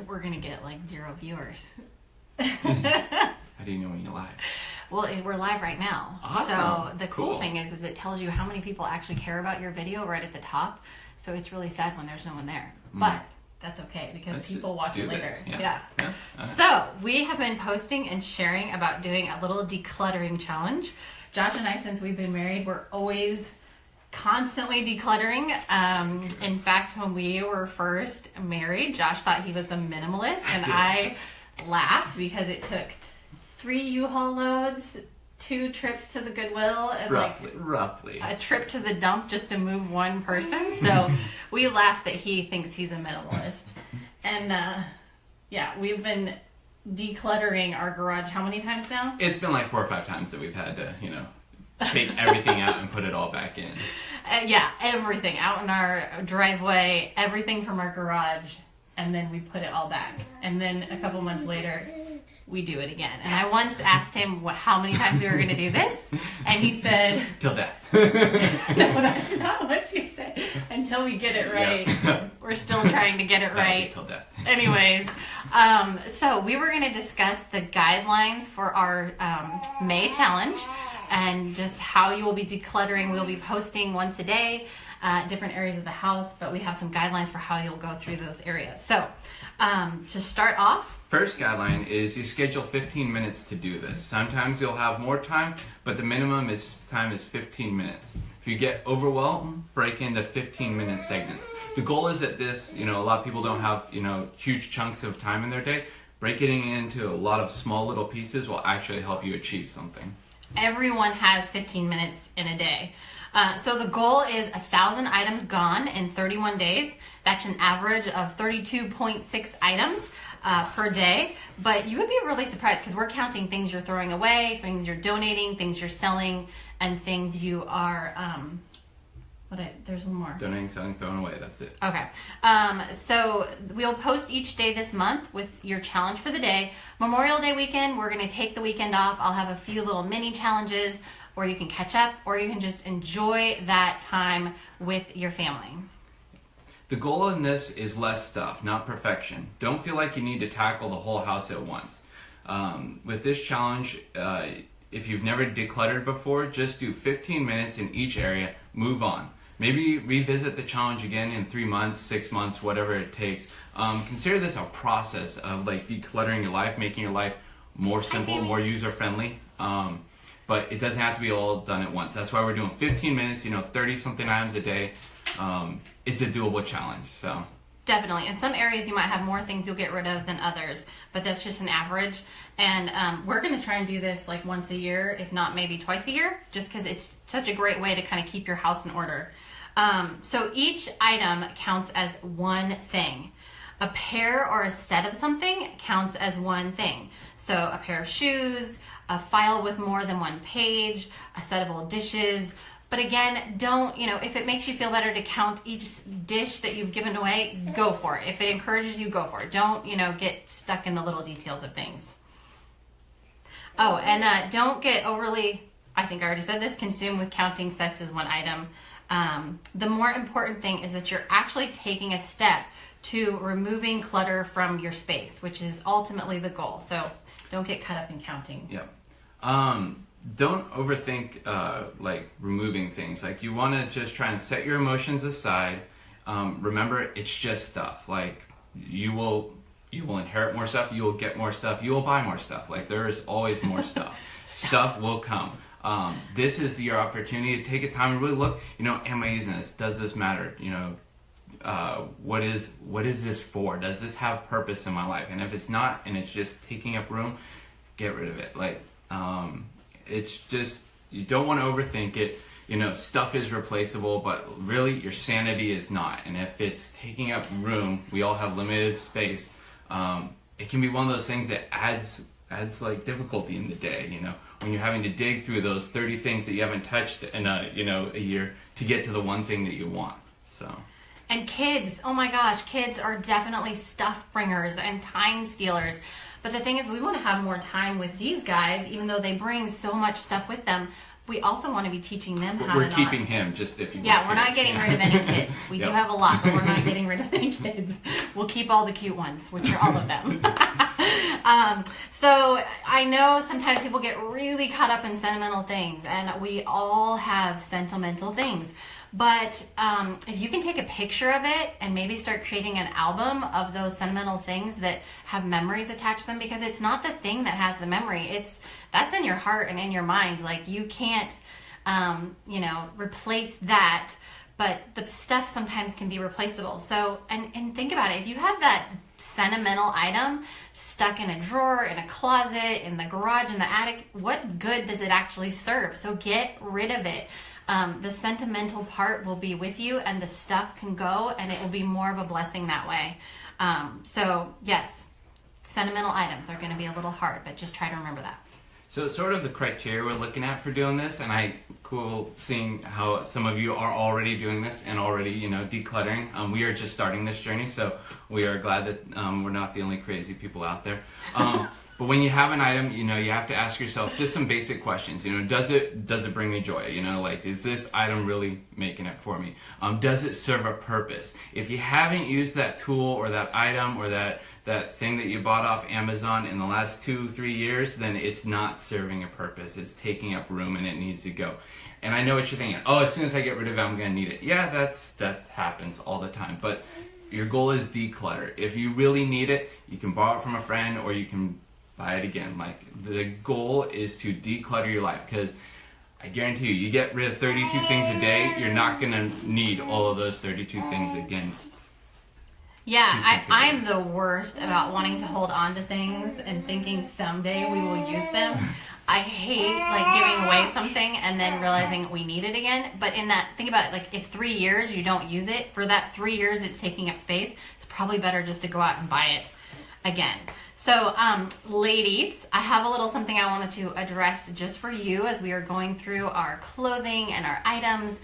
we're going to get like 0 viewers. How do you know when you're live? Well, we're live right now. Awesome. So the cool thing is it tells you how many people actually care about your video right at the top. So it's really sad when there's no one there. But that's okay because people watch it later. Yeah. So we have been posting and sharing about doing a little decluttering challenge. Josh and I, since we've been married, we're always constantly decluttering. In fact, when we were first married, Josh thought he was a minimalist, and I laughed because it took 3 U-Haul loads, 2 trips to the Goodwill, and roughly a trip to the dump just to move one person. So we laugh that he thinks he's a minimalist. And we've been decluttering our garage how many times now? It's been like 4 or 5 times that we've had to, take everything out and put it all back in. Everything out in our driveway, everything from our garage, and then we put it all back. And then a couple months later, we do it again. And I once asked him how many times we were going to do this, and he said... Till death. No, that's not what you said. Until we get it right. Yeah. We're still trying to get it right. Till death. Anyways, so we were going to discuss the guidelines for our May challenge and just how you will be decluttering. We'll be posting once a day, different areas of the house, but we have some guidelines for how you'll go through those areas. So to start off, first guideline is you schedule 15 minutes to do this. Sometimes you'll have more time, but the minimum time is 15 minutes. If you get overwhelmed, break into 15-minute segments. The goal is that this, a lot of people don't have, huge chunks of time in their day. Breaking it into a lot of small little pieces will actually help you achieve something. Everyone has 15 minutes in a day. So the goal is 1,000 items gone in 31 days. That's an average of 32.6 items per day. But you would be really surprised because we're counting things you're throwing away, things you're donating, things you're selling, and things you are... there's one more. Donating, selling, throwing away. That's it. Okay. So we'll post each day this month with your challenge for the day. Memorial Day weekend, we're going to take the weekend off. I'll have a few little mini challenges where you can catch up or you can just enjoy that time with your family. The goal in this is less stuff, not perfection. Don't feel like you need to tackle the whole house at once. With this challenge, if you've never decluttered before, just do 15 minutes in each area, move on. Maybe revisit the challenge again in 3 months, 6 months, whatever it takes. Consider this a process of decluttering your life, making your life more simple, more user-friendly. But it doesn't have to be all done at once. That's why we're doing 15 minutes, 30-something items a day. It's a doable challenge, so. Definitely. In some areas you might have more things you'll get rid of than others, but that's just an average. And we're going to try and do this like once a year, if not maybe twice a year, just because it's such a great way to kind of keep your house in order. So each item counts as one thing. A pair or a set of something counts as one thing. So a pair of shoes, a file with more than one page, a set of old dishes. But again, don't, if it makes you feel better to count each dish that you've given away, go for it. If it encourages you, go for it. Don't, get stuck in the little details of things. Oh, and don't get overly, I think I already said this, consumed with counting sets as one item. The more important thing is that you're actually taking a step to removing clutter from your space, which is ultimately the goal. So don't get caught up in counting. Yep. Don't overthink removing things. You want to just try and set your emotions aside. Remember, it's just stuff. You will inherit more stuff. You will get more stuff. You will buy more stuff. There is always more stuff. Stuff will come. This is your opportunity to take a time and really look. Am I using this? Does this matter? What is this for? Does this have purpose in my life? And if it's not, and it's just taking up room, get rid of it. It's just, you don't want to overthink it. Stuff is replaceable, but really your sanity is not. And if it's taking up room, we all have limited space. It can be one of those things that adds difficulty in the day, when you're having to dig through those 30 things that you haven't touched in a year to get to the one thing that you want. So. And kids, oh my gosh, kids are definitely stuff bringers and time stealers. But the thing is, we want to have more time with these guys, even though they bring so much stuff with them. we also want to be teaching them how We're to keeping not. him, just if you Yeah, want we're not kids. getting rid of any kids. We do Yep. have a lot, but we're not getting rid of any kids. We'll keep all the cute ones, which are all of them. So I know sometimes people get really caught up in sentimental things, and we all have sentimental things. But if you can take a picture of it and maybe start creating an album of those sentimental things that have memories attached to them, because it's not the thing that has the memory, that's in your heart and in your mind. Like, you can't replace that, but the stuff sometimes can be replaceable. So and think about it, if you have that sentimental item stuck in a drawer, in a closet, in the garage, in the attic, what good does it actually serve? So get rid of it. The sentimental part will be with you, and the stuff can go, and it will be more of a blessing that way. So yes, sentimental items are going to be a little hard, but just try to remember that. So it's sort of the criteria we're looking at for doing this, and cool seeing how some of you are already doing this and already, decluttering. We are just starting this journey, so we are glad that we're not the only crazy people out there. But when you have an item, you have to ask yourself just some basic questions. Does it bring me joy? Is this item really making it for me? Does it serve a purpose? If you haven't used that tool or that item or that thing that you bought off Amazon in the last 2-3 years, then it's not serving a purpose. It's taking up room and it needs to go. And I know what you're thinking. Oh, as soon as I get rid of it, I'm going to need it. Yeah, that happens all the time. But your goal is declutter. If you really need it, you can borrow it from a friend or you can buy it again. Like, the goal is to declutter your life, because I guarantee you get rid of 32 things a day, you're not going to need all of those 32 things again. Yeah, I'm the worst about wanting to hold on to things and thinking someday we will use them. I hate giving away something and then realizing we need it again. But think about it, if 3 years you don't use it, for that 3 years it's taking up space, it's probably better just to go out and buy it again. So, ladies, I have a little something I wanted to address just for you as we are going through our clothing and our items.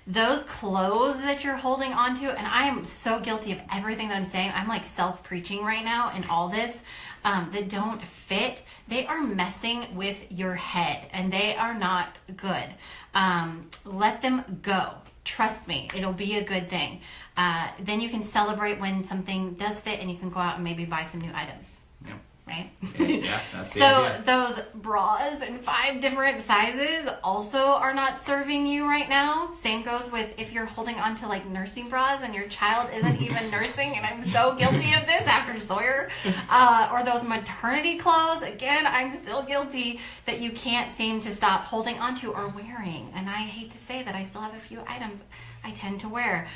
Those clothes that you're holding on to, and I am so guilty of everything that I'm saying. I'm self-preaching right now in all this, that don't fit. They are messing with your head, and they are not good. Let them go. Trust me, it'll be a good thing. Then you can celebrate when something does fit, and you can go out and maybe buy some new items. Yeah. Right? Yeah, that's the So idea. those bras in 5 different sizes also are not serving you right now. Same goes with if you're holding on to nursing bras and your child isn't even nursing, and I'm so guilty of this after Sawyer. Or those maternity clothes, again, I'm still guilty that you can't seem to stop holding onto or wearing. And I hate to say that I still have a few items I tend to wear.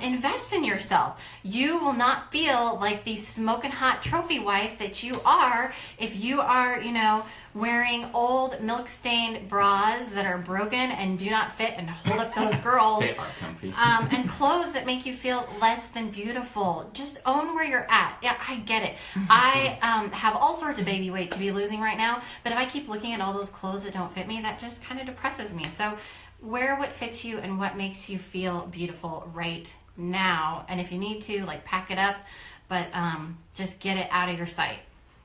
Invest in yourself. You will not feel like the smoking hot trophy wife that you are if you are, wearing old milk-stained bras that are broken and do not fit and hold up those girls. They are comfy. And clothes that make you feel less than beautiful. Just own where you're at. Yeah, I get it. I have all sorts of baby weight to be losing right now, but if I keep looking at all those clothes that don't fit me, that just kind of depresses me. So wear what fits you and what makes you feel beautiful right now. And if you need to, pack it up, but just get it out of your sight.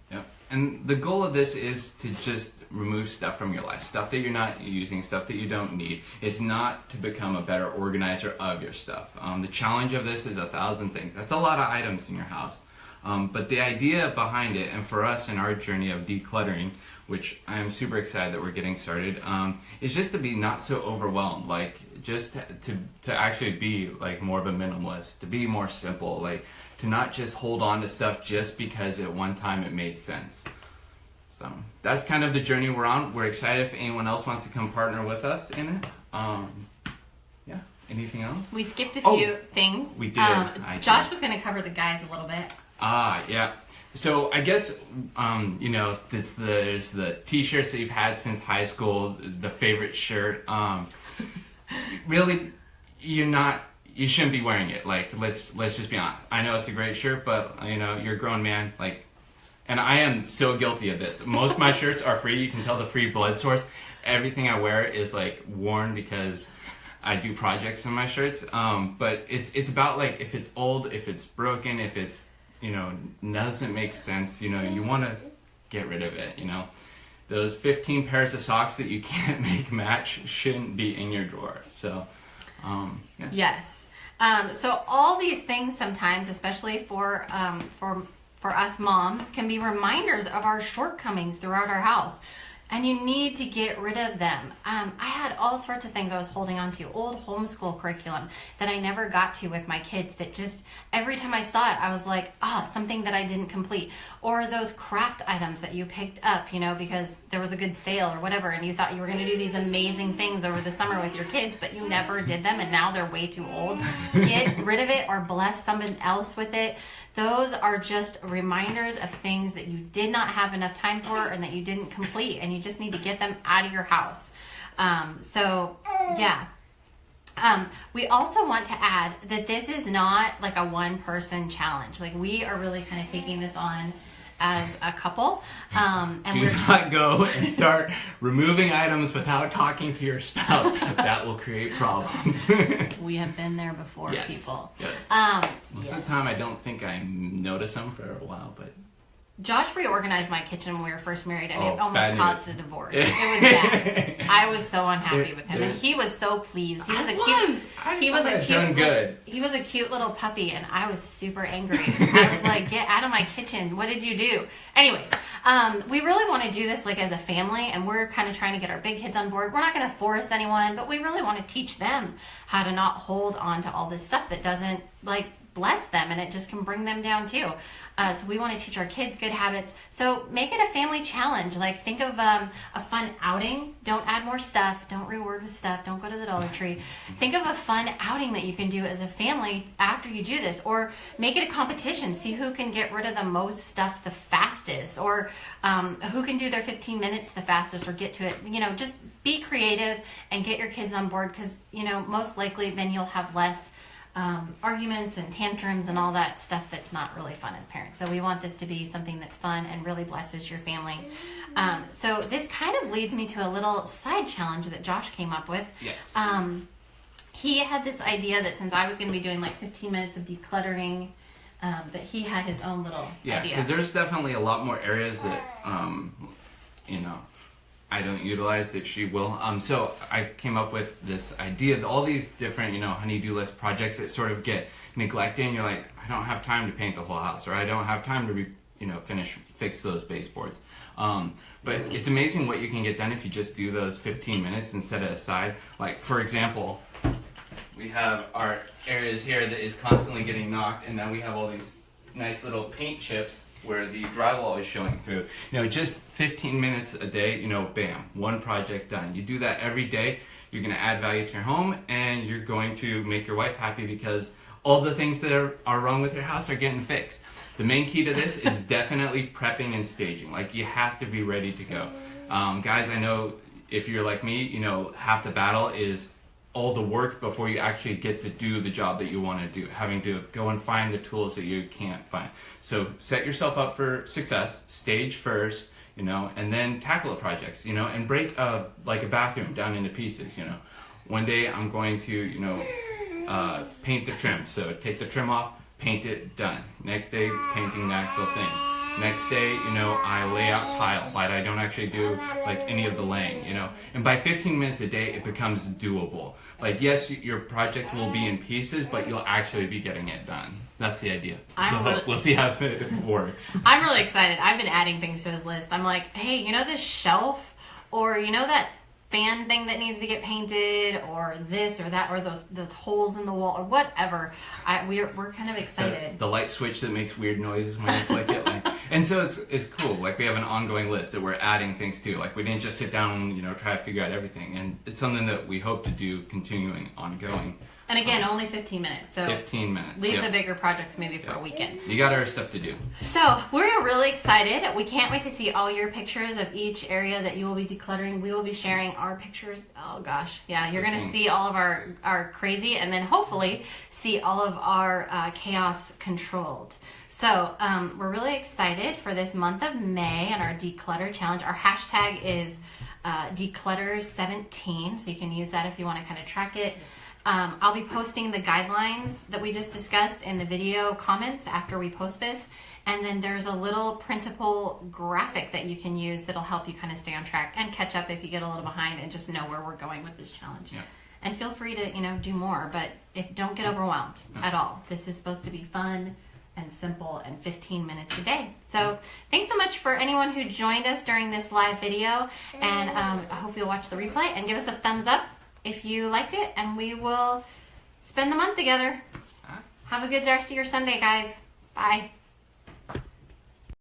Yep. And the goal of this is to just remove stuff from your life, stuff that you're not using, stuff that you don't need. It's not to become a better organizer of your stuff. The challenge of this is 1,000 things. That's a lot of items in your house. But the idea behind it, and for us in our journey of decluttering, which I am super excited that we're getting started, is just to be not so overwhelmed, just to actually be more of a minimalist, to be more simple, to not just hold on to stuff just because at one time it made sense. So that's kind of the journey we're on. We're excited if anyone else wants to come partner with us in it. Yeah. Anything else? We skipped a few things. We did. Josh was going to cover the guys a little bit. Yeah. So I guess, there's the t-shirts that you've had since high school, the favorite shirt. Really, you shouldn't be wearing it. Let's just be honest. I know it's a great shirt, but you're a grown man. And I am so guilty of this. Most of my shirts are free. You can tell the free blood source. Everything I wear is worn because I do projects in my shirts. But it's about if it's old, if it's broken, if it's doesn't make sense, you want to get rid of it, those 15 pairs of socks that you can't make match shouldn't be in your drawer. So, yeah. Yes. So all these things sometimes, especially for us moms, can be reminders of our shortcomings throughout our house. And you need to get rid of them. I had all sorts of things I was holding on to, old homeschool curriculum that I never got to with my kids, that just every time I saw it, I was like, something that I didn't complete. Or those craft items that you picked up, because there was a good sale or whatever, and you thought you were going to do these amazing things over the summer with your kids, but you never did them, and now they're way too old. Get rid of it or bless someone else with it. Those are just reminders of things that you did not have enough time for and that you didn't complete, and you just need to get them out of your house. We also want to add that this is not like a one-person challenge. Like, we are really kind of taking this on as a couple. And do not go and start removing items without talking to your spouse. That will create problems. We have been there before, people. Yes. Most of the time, I don't think I notice them for a while, but Josh reorganized my kitchen when we were first married, and it almost bad caused a divorce. It was bad. I was so unhappy with him, and he was so pleased. He was a cute little puppy, and I was super angry. I was like, "Get out of my kitchen! What did you do?" Anyways, we really want to do this like as a family, and we're kind of trying to get our big kids on board. We're not going to force anyone, but we really want to teach them how to not hold on to all this stuff that doesn't bless them, and it just can bring them down too. So we want to teach our kids good habits. So make it a family challenge. Like, think of a fun outing. Don't add more stuff. Don't reward with stuff. Don't go to the Dollar Tree. Think of a fun outing that you can do as a family after you do this. Or make it a competition. See who can get rid of the most stuff the fastest. Or who can do their 15 minutes the fastest or get to it. Just be creative and get your kids on board, because, most likely then you'll have less arguments and tantrums and all that stuff that's not really fun as parents. So we want this to be something that's fun and really blesses your family. So this kind of leads me to a little side challenge that Josh came up with. Yes. He had this idea that since I was going to be doing 15 minutes of decluttering, that he had his own little idea. Yeah, because there's definitely a lot more areas that, I don't utilize that she will. So I came up with this idea, all these different, honey-do list projects that sort of get neglected, and you're like, I don't have time to paint the whole house, or I don't have time to fix those baseboards. But it's amazing what you can get done if you just do those 15 minutes and set it aside. Like, for example, we have our areas here that is constantly getting knocked, and then we have all these nice little paint chips where the drywall is showing through. Just 15 minutes a day, bam, one project done. You do that every day, you're going to add value to your home, and you're going to make your wife happy, because all the things that are wrong with your house are getting fixed. The main key to this is definitely prepping and staging. Like, you have to be ready to go. Guys, I know if you're like me, half the battle is all the work before you actually get to do the job that you want to do, having to go and find the tools that you can't find. So set yourself up for success, stage first, and then tackle the projects, and break a bathroom down into pieces. One day I'm going to, paint the trim. So take the trim off, paint it, done. Next day, painting the actual thing. Next day, I lay out tile, but I don't actually do any of the laying, And by 15 minutes a day, it becomes doable. Yes, your project will be in pieces, but you'll actually be getting it done. That's the idea. We'll see how it works. I'm really excited. I've been adding things to his list. I'm like, hey, this shelf, or that fan thing that needs to get painted, or this or that, or those holes in the wall, or whatever. We're kind of excited. The light switch that makes weird noises when you flick it. And so it's cool. We have an ongoing list that we're adding things to. We didn't just sit down and try to figure out everything. And it's something that we hope to do continuing, ongoing. And again, only 15 minutes. So 15 minutes. Leave the bigger projects maybe for a weekend. You got our stuff to do. So we're really excited. We can't wait to see all your pictures of each area that you will be decluttering. We will be sharing our pictures. Oh gosh, yeah, you're gonna see all of our crazy, and then hopefully see all of our chaos controlled. So we're really excited for this month of May and our declutter challenge. Our hashtag is declutter17, so you can use that if you want to kind of track it. I'll be posting the guidelines that we just discussed in the video comments after we post this. And then there's a little printable graphic that you can use that'll help you kind of stay on track and catch up if you get a little behind and just know where we're going with this challenge. Yeah. And feel free to, do more, but don't get overwhelmed at all. This is supposed to be fun and simple and 15 minutes a day. So thanks so much for anyone who joined us during this live video. And I hope you'll watch the replay and give us a thumbs up if you liked it. And we will spend the month together. Have a good rest of your Sunday, guys. Bye.